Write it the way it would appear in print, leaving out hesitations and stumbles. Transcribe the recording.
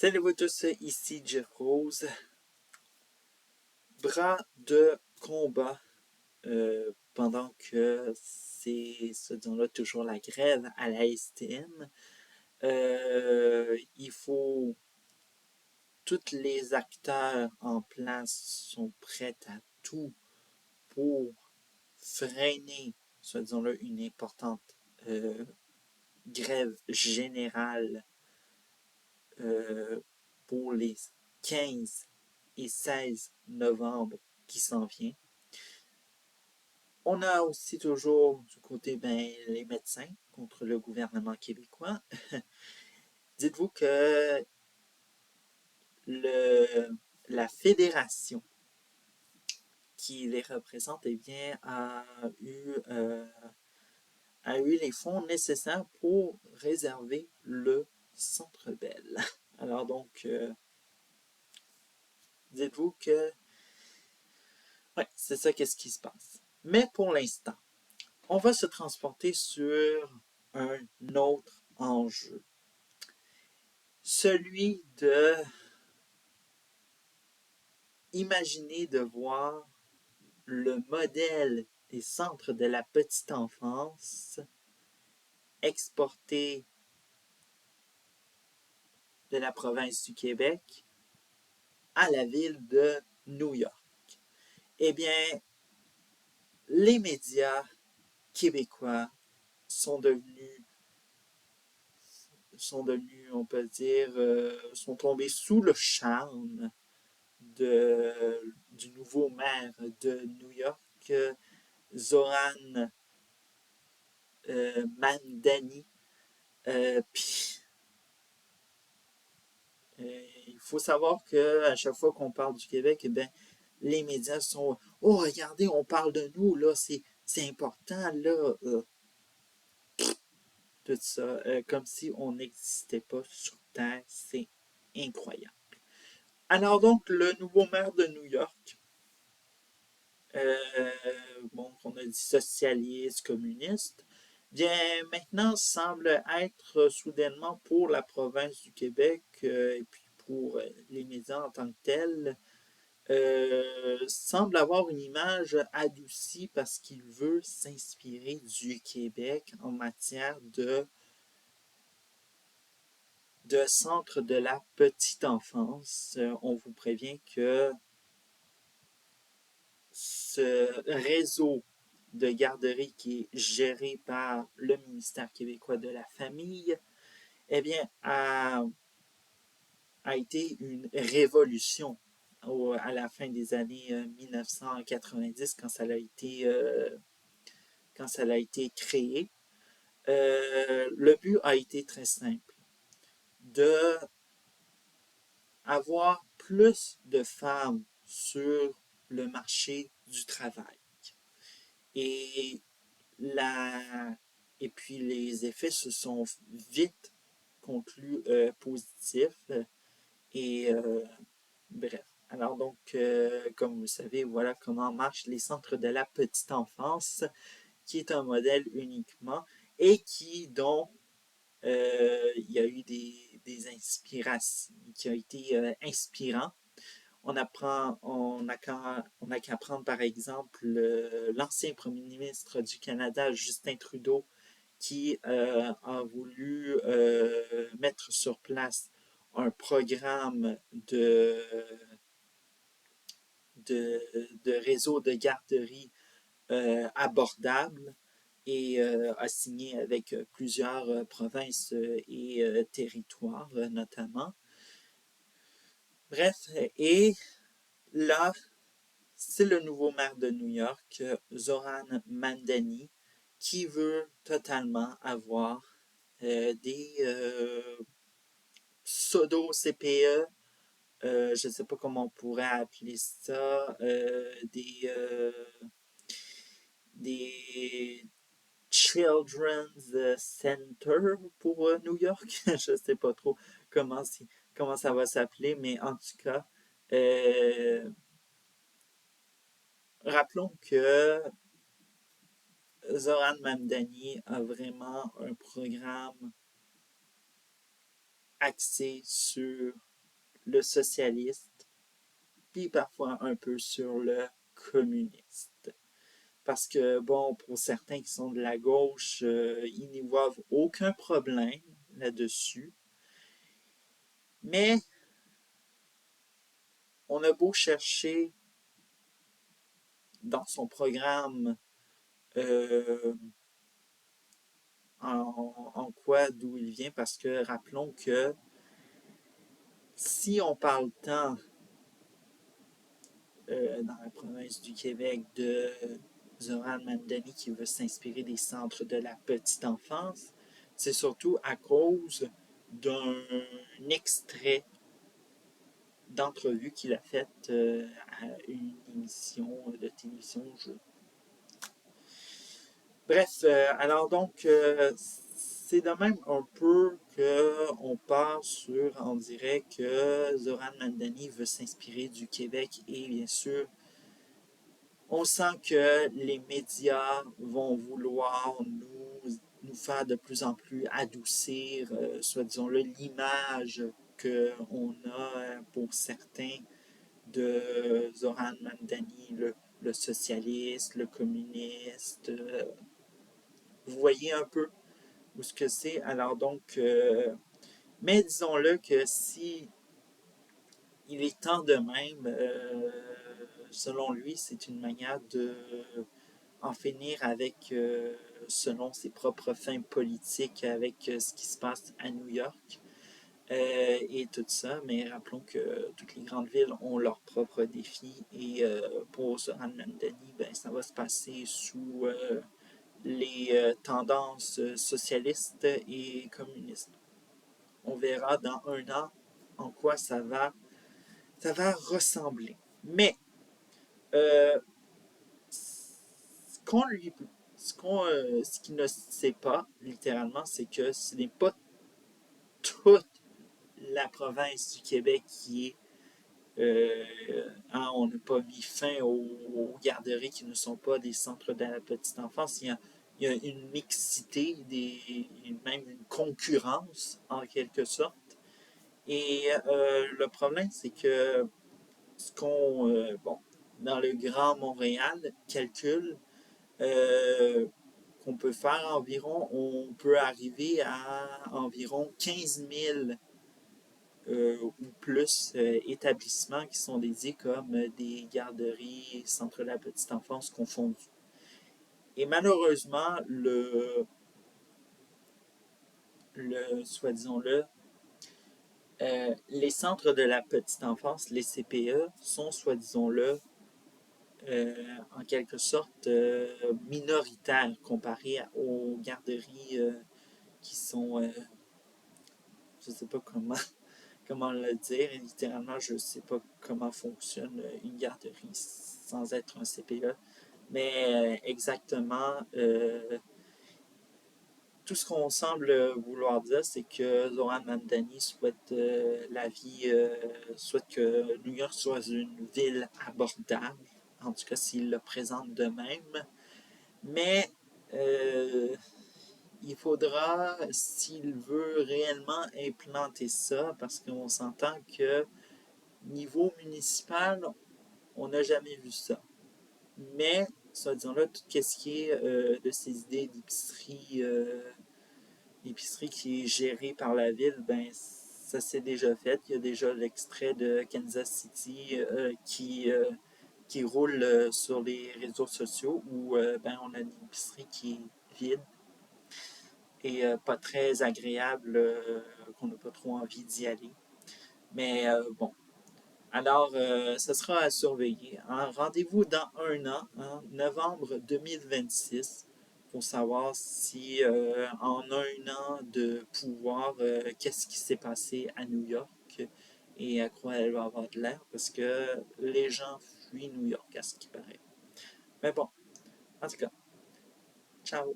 Salut vous tous, ici Jeff Rose. Bras de combat pendant que c'est ce disons-là toujours la grève à la STM. Il faut tous les acteurs en place sont prêts à tout pour freiner ce disons-là une importante grève générale pour les 15 et 16 novembre qui s'en vient. On a aussi toujours du côté les médecins contre le gouvernement québécois. Dites-vous que la fédération qui les représente a eu les fonds nécessaires pour réserver le Centre Bell. Alors donc, dites-vous que c'est ça qu'est-ce qui se passe. Mais pour l'instant, on va se transporter sur un autre enjeu. Celui de imaginer de voir le modèle des centres de la petite enfance exporté de la province du Québec à la ville de New York. Eh bien, les médias québécois sont devenus, on peut dire, sont tombés sous le charme du nouveau maire de New York, Zoran Mamdani. Puis, il faut savoir qu'à chaque fois qu'on parle du Québec, eh bien, les médias sont « Oh, regardez, on parle de nous, là, c'est important, là. » Tout ça, comme si on n'existait pas sur Terre, c'est incroyable. Alors donc, le nouveau maire de New York, on a dit socialiste, communiste, bien maintenant semble être soudainement pour la province du Québec et puis pour les médias en tant que tels, semble avoir une image adoucie parce qu'il veut s'inspirer du Québec en matière de centre de la petite enfance. On vous prévient que ce réseau de garderie qui est géré par le ministère québécois de la Famille, eh bien, a été une révolution à la fin des années 1990 quand ça a été créé. Le but a été très simple, de avoir plus de femmes sur le marché du travail. Et puis les effets se sont vite conclus positifs. Et bref. Alors donc, comme vous le savez, voilà comment marchent les centres de la petite enfance, qui est un modèle uniquement et dont il y a eu des inspirations, qui a été inspirant. On n'a qu'à prendre par exemple l'ancien premier ministre du Canada, Justin Trudeau, qui a voulu mettre sur place un programme de réseau de garderie abordable et a signé avec plusieurs provinces et territoires notamment. Bref, et là, c'est le nouveau maire de New York, Zoran Mamdani, qui veut totalement avoir des pseudo-CPE, je ne sais pas comment on pourrait appeler ça, des Children's Center pour New York. Je ne sais pas trop comment ça va s'appeler, mais en tout cas, rappelons que Zoran Mamdani a vraiment un programme axé sur le socialiste, puis parfois un peu sur le communiste. Parce que, bon, pour certains qui sont de la gauche, ils n'y voient aucun problème là-dessus. Mais on a beau chercher dans son programme en quoi, d'où il vient, parce que rappelons que si on parle tant dans la province du Québec de Zoran Mandani qui veut s'inspirer des centres de la petite enfance, c'est surtout à cause d'un extrait d'entrevue qu'il a faite à une émission de télévision. Bref, alors donc, c'est de même un peu qu'on part sur, on dirait que Zoran Mandani veut s'inspirer du Québec et bien sûr, on sent que les médias vont vouloir nous faire de plus en plus adoucir, soit disons-le, l'image qu'on a pour certains de Zoran Mandani, le socialiste, le communiste. Vous voyez un peu où ce que c'est. Alors donc, mais disons-le que si il est temps de même, selon lui, c'est une manière de en finir avec, selon ses propres fins politiques, avec ce qui se passe à New York et tout ça. Mais rappelons que toutes les grandes villes ont leurs propres défis et pour Zoran Mandani, ben, ça va se passer sous les tendances socialistes et communistes. On verra dans un an en quoi ça va ressembler. Mais euh, ce qu'il ne sait pas, littéralement, c'est que ce n'est pas toute la province du Québec qui est on n'a pas mis fin aux garderies qui ne sont pas des centres de la petite enfance. Il y a une mixité, même une concurrence en quelque sorte. Et le problème, c'est que bon, dans le Grand Montréal, calcule qu'on peut faire environ, on peut arriver à environ 15 000 ou plus établissements qui sont dédiés comme des garderies, centres de la petite enfance confondus. Et malheureusement, soit disons-le, les centres de la petite enfance, les CPE, sont, soit disons-le, en quelque sorte minoritaires comparés aux garderies qui sont, je ne sais pas comment le dire, et littéralement, je ne sais pas comment fonctionne une garderie sans être un CPE, mais exactement, tout ce qu'on semble vouloir dire, c'est que Zoran Mandani souhaite que New York soit une ville abordable, en tout cas s'il le présente de même, mais il faudra, s'il veut réellement implanter ça, parce qu'on s'entend que niveau municipal, on n'a jamais vu ça. Mais, ça disons-là, tout ce qui est de ces idées d'épicerie qui est gérée par la ville, ben ça s'est déjà fait. Il y a déjà l'extrait de Kansas City qui roule sur les réseaux sociaux où ben, on a une épicerie qui est vide et pas très agréable, qu'on n'a pas trop envie d'y aller. Mais bon, alors, ce sera à surveiller. Hein. Rendez-vous dans un an, hein, novembre 2026, pour savoir si en un an de pouvoir, qu'est-ce qui s'est passé à New York et à quoi elle va avoir de l'air, parce que les gens fuient New York, à ce qui paraît. Mais bon, en tout cas, ciao!